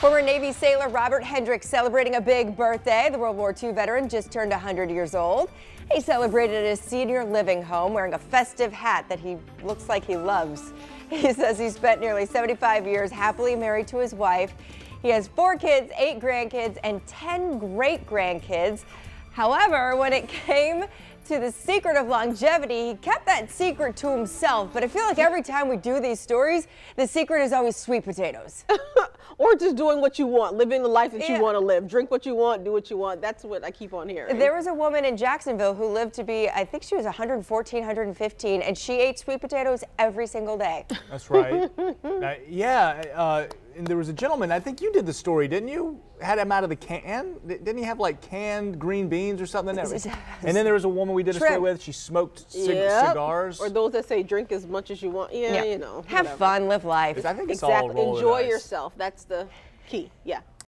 Former Navy sailor Robert Hendricks celebrating a big birthday. The World War II veteran just turned 100 years old. He celebrated at his senior living home wearing a festive hat that he looks like he loves. He says he spent nearly 75 years happily married to his wife. He has 4 kids, 8 grandkids, and 10 great-grandkids. However, when it came to the secret of longevity, he kept that secret to himself. But I feel like every time we do these stories, the secret is always sweet potatoes. Or just doing what you want, living the life that you want to live. Drink what you want, do what you want. That's what I keep on hearing. There was a woman in Jacksonville who lived to be, I think she was 114, 115, and she ate sweet potatoes every single day. That's right. And there was a gentleman, I think you did the story, didn't you? Had him out of the can? Didn't he have like canned green beans or something? And then there was a woman we did a story with. She smoked cigars. Or those that say drink as much as you want. Yeah, you know. Have fun, live life. I think it's all Enjoy yourself. That's the key. Yeah.